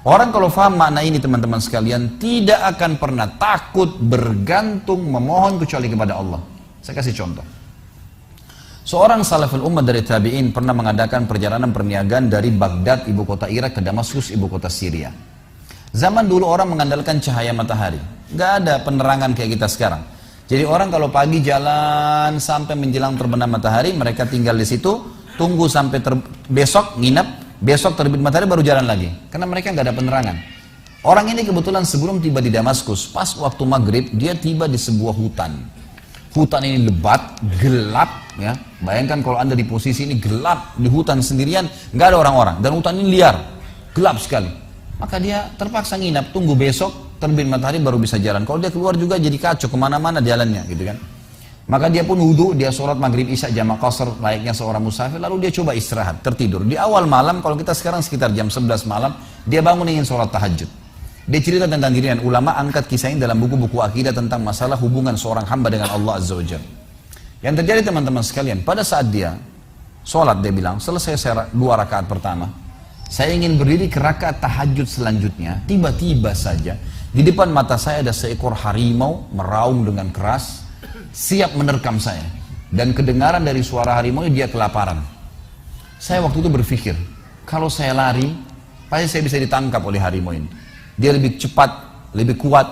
Orang kalau faham makna ini teman-teman sekalian, tidak akan pernah takut, bergantung, memohon kecuali kepada Allah. Saya kasih contoh. Seorang salaful ummah dari tabi'in pernah mengadakan perjalanan perniagaan dari Baghdad, ibu kota Irak, ke Damaskus, ibu kota Syria. Zaman dulu orang mengandalkan cahaya matahari. Nggak ada penerangan kayak kita sekarang. Jadi orang kalau pagi jalan sampai menjelang terbenam matahari, mereka tinggal di situ, tunggu sampai besok, nginep, besok terbit matahari baru jalan lagi. Karena mereka nggak ada penerangan. Orang ini kebetulan sebelum tiba di Damaskus, pas waktu maghrib, dia tiba di sebuah hutan. Hutan ini lebat, gelap, ya. Bayangkan kalau anda di posisi ini gelap, di hutan sendirian, nggak ada orang-orang. Dan hutan ini liar, gelap sekali. Maka dia terpaksa nginap, tunggu besok, terbit matahari baru bisa jalan. Kalau dia keluar juga jadi kacau, kemana-mana jalannya, gitu kan. Maka dia pun wudhu, dia sholat maghrib isya jamak qasar layaknya seorang musafir, lalu dia coba istirahat, tertidur. Di awal malam, kalau kita sekarang sekitar jam 11 malam, dia bangun ingin sholat tahajud. Dia cerita tentang dirinya, ulama angkat kisah ini dalam buku-buku akidah tentang masalah hubungan seorang hamba dengan Allah Azza wa Jalla. Yang terjadi teman-teman sekalian, pada saat dia sholat, dia bilang, selesai saya 2 rakaat pertama, saya ingin berdiri ke rakaat tahajud selanjutnya, tiba-tiba saja, di depan mata saya ada seekor harimau meraung dengan keras, siap menerkam saya. Dan kedengaran dari suara harimau dia kelaparan. Saya waktu itu berpikir, kalau saya lari, pasti saya bisa ditangkap oleh harimau ini. Dia lebih cepat, lebih kuat,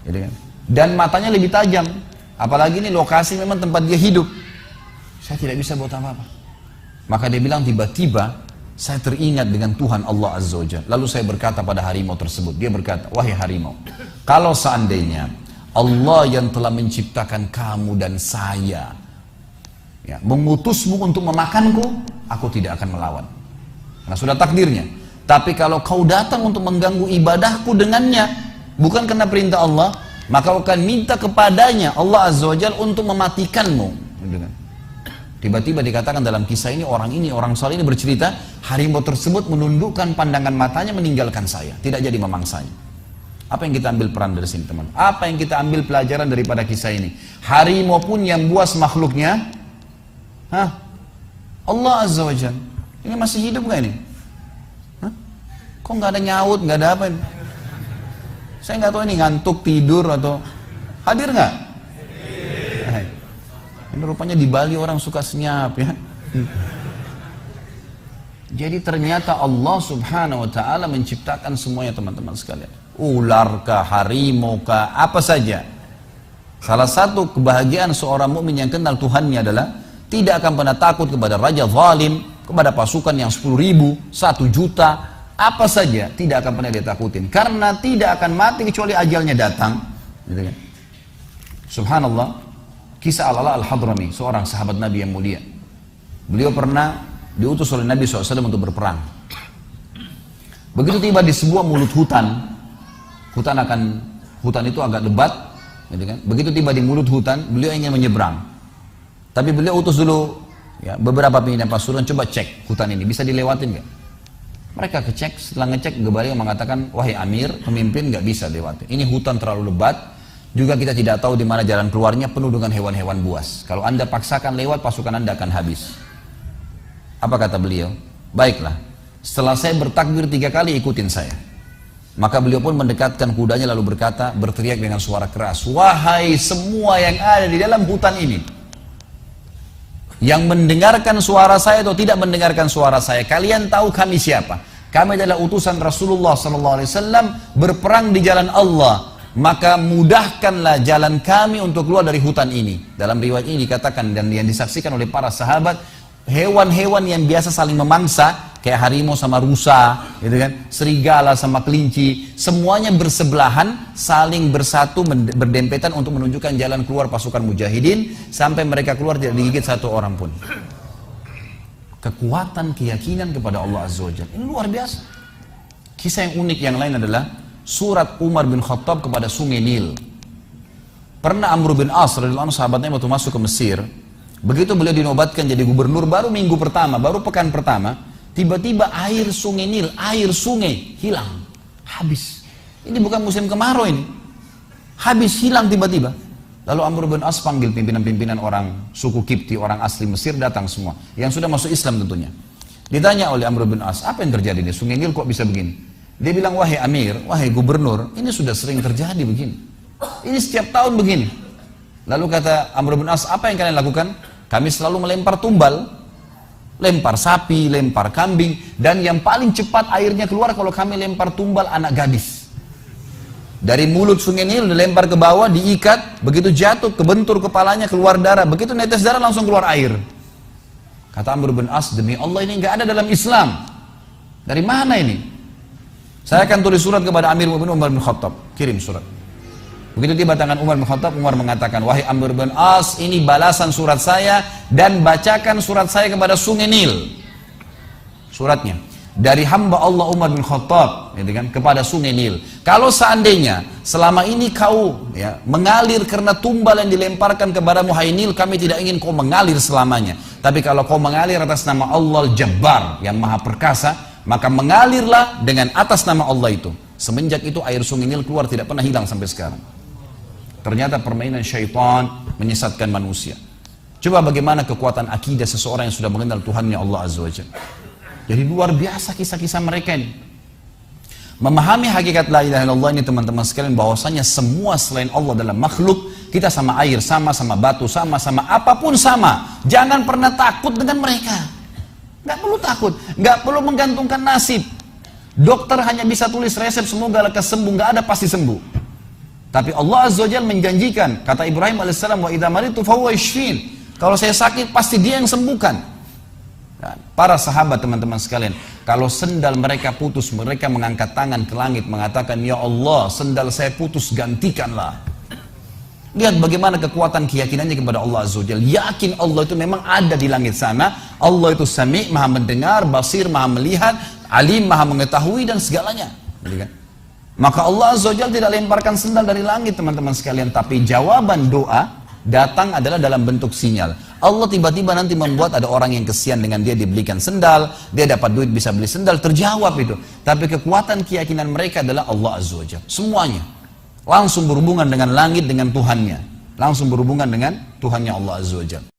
gitu kan? Dan matanya lebih tajam. Apalagi ini lokasi memang tempat dia hidup. Saya tidak bisa buat apa-apa. Maka dia bilang tiba-tiba saya teringat dengan Tuhan Allah Azza wa Jalla. Lalu saya berkata pada harimau tersebut. Dia berkata, wahai harimau, kalau seandainya Allah yang telah menciptakan kamu dan saya, ya, mengutusmu untuk memakanku, aku tidak akan melawan. Karena sudah takdirnya. Tapi kalau kau datang untuk mengganggu ibadahku dengannya, bukan karena perintah Allah, maka akan minta kepadanya Allah Azza wa Jalla untuk mematikanmu. Tiba-tiba dikatakan dalam kisah ini orang saleh ini bercerita, harimau tersebut menundukkan pandangan matanya meninggalkan saya, tidak jadi memangsanya. Apa yang kita ambil peran dari sini teman? Apa yang kita ambil pelajaran daripada kisah ini? Harimau pun yang buas makhluknya, Allah Azza wa Jalla. Ini masih hidup gak ini? Kok nggak ada nyaut, nggak ada apa ini? Saya nggak tahu ini ngantuk, tidur atau hadir nggak? Ini rupanya di Bali orang suka senyap ya. Jadi ternyata Allah Subhanahu Wa Taala menciptakan semuanya teman-teman sekalian. Ular kah, harimau kah, apa saja. Salah satu kebahagiaan seorang mukmin yang kenal Tuhannya adalah tidak akan pernah takut kepada raja zalim, kepada pasukan yang 10.000, 1 juta. Apa saja tidak akan pernah dia takutin, karena tidak akan mati kecuali ajalnya datang, gitu kan? Subhanallah, kisah Al-Ala Al-Hadrami, seorang sahabat Nabi yang mulia. Beliau pernah diutus oleh Nabi SAW untuk berperang. Begitu tiba di sebuah mulut hutan itu agak lebat, gitu kan? Begitu tiba di mulut hutan, beliau ingin menyeberang. Tapi beliau utus dulu ya, beberapa pimpinan pasukan, coba cek hutan ini bisa dilewatin nggak? Mereka kecek, setelah ngecek Gebali mengatakan, wahai Amir, pemimpin nggak bisa lewati. Ini hutan terlalu lebat, juga kita tidak tahu di mana jalan keluarnya, penuh dengan hewan-hewan buas. Kalau anda paksakan lewat, pasukan anda akan habis. Apa kata beliau? Baiklah, setelah saya bertakbir 3 kali, ikutin saya. Maka beliau pun mendekatkan kudanya lalu berteriak dengan suara keras, wahai semua yang ada di dalam hutan ini, yang mendengarkan suara saya atau tidak mendengarkan suara saya, kalian tahu kami siapa? Kami adalah utusan Rasulullah SAW berperang di jalan Allah. Maka mudahkanlah jalan kami untuk keluar dari hutan ini. Dalam riwayat ini dikatakan dan yang disaksikan oleh para sahabat, hewan-hewan yang biasa saling memangsa, kayak harimau sama rusa, gitu kan, serigala sama kelinci, semuanya bersebelahan, saling bersatu, berdempetan untuk menunjukkan jalan keluar pasukan mujahidin, sampai mereka keluar tidak digigit 1 orang pun. Kekuatan keyakinan kepada Allah Azza wa Jalla ini luar biasa. Kisah yang unik yang lain adalah surat Umar bin Khattab kepada Sungai Nil. Pernah Amr bin As radhiyallahu anhu, sahabatnya waktu masuk ke Mesir, begitu beliau dinobatkan jadi gubernur, baru minggu pertama, baru pekan pertama, tiba-tiba air Sungai Nil, air sungai hilang, habis. Ini bukan musim kemarau ini, habis, hilang tiba-tiba. Lalu Amr bin As panggil pimpinan-pimpinan orang suku Kipti, orang asli Mesir, datang semua, yang sudah masuk Islam tentunya. Ditanya oleh Amr bin As, apa yang terjadi di Sungai Nil kok bisa begini? Dia bilang, wahai Amir, wahai Gubernur, ini sudah sering terjadi begini. Ini setiap tahun begini. Lalu kata Amr bin As, apa yang kalian lakukan? Kami selalu melempar tumbal, lempar sapi, lempar kambing, dan yang paling cepat airnya keluar kalau kami lempar tumbal anak gadis. Dari mulut sungai Nil dilempar ke bawah, diikat, begitu jatuh, kebentur kepalanya, keluar darah, begitu netes darah langsung keluar air. Kata Amr bin As, demi Allah ini nggak ada dalam Islam. Dari mana ini? Saya akan tulis surat kepada Amir bin Umar bin Khattab, kirim surat. Begitu tiba tangan Umar bin Khattab, Umar mengatakan, wahai Amr bin As, ini balasan surat saya dan bacakan surat saya kepada sungai Nil. Suratnya dari hamba Allah Umar bin Khattab, gitu kan, kepada sungai Nil. Kalau seandainya selama ini kau mengalir karena tumbal yang dilemparkan kepadamu, hai Nil, kami tidak ingin kau mengalir selamanya. Tapi kalau kau mengalir atas nama Allah Jabbar yang Maha Perkasa, maka mengalirlah dengan atas nama Allah itu. Semenjak itu air sungai Nil keluar, tidak pernah hilang sampai sekarang. Ternyata permainan syaitan menyesatkan manusia. Coba bagaimana kekuatan akidah seseorang yang sudah mengenal Tuhannya Allah Azza wa Jalla. Jadi luar biasa kisah-kisah mereka ini. Memahami hakikat la ilaha illallah ini teman-teman sekalian, bahwasanya semua selain Allah dalam makhluk, kita sama air, sama batu, sama apapun sama. Jangan pernah takut dengan mereka. Nggak perlu takut, nggak perlu menggantungkan nasib. Dokter hanya bisa tulis resep semoga lekas sembuh, nggak ada pasti sembuh. Tapi Allah Azza wa Jalla menjanjikan, kata Ibrahim alaihissalam, wa idza maritu fahuwa yashfin. Kalau saya sakit pasti Dia yang sembuhkan. Nah, para sahabat teman-teman sekalian, kalau sendal mereka putus, mereka mengangkat tangan ke langit mengatakan, ya Allah, sendal saya putus, gantikanlah. Lihat bagaimana kekuatan keyakinannya kepada Allah Azza wa Jalla. Yakin Allah itu memang ada di langit sana. Allah itu Sami', Maha mendengar, Basir, Maha melihat, Alim, Maha mengetahui dan segalanya. Maka Allah Azza wa Jalla tidak lemparkan sendal dari langit teman-teman sekalian, tapi jawaban doa datang adalah dalam bentuk sinyal. Allah tiba-tiba nanti membuat ada orang yang kesian dengan dia, dibelikan sendal, dia dapat duit bisa beli sendal, terjawab itu. Tapi kekuatan keyakinan mereka adalah Allah Azza wa Jalla. Semuanya langsung berhubungan dengan langit, dengan Tuhannya. Langsung berhubungan dengan Tuhannya Allah Azza wa Jalla.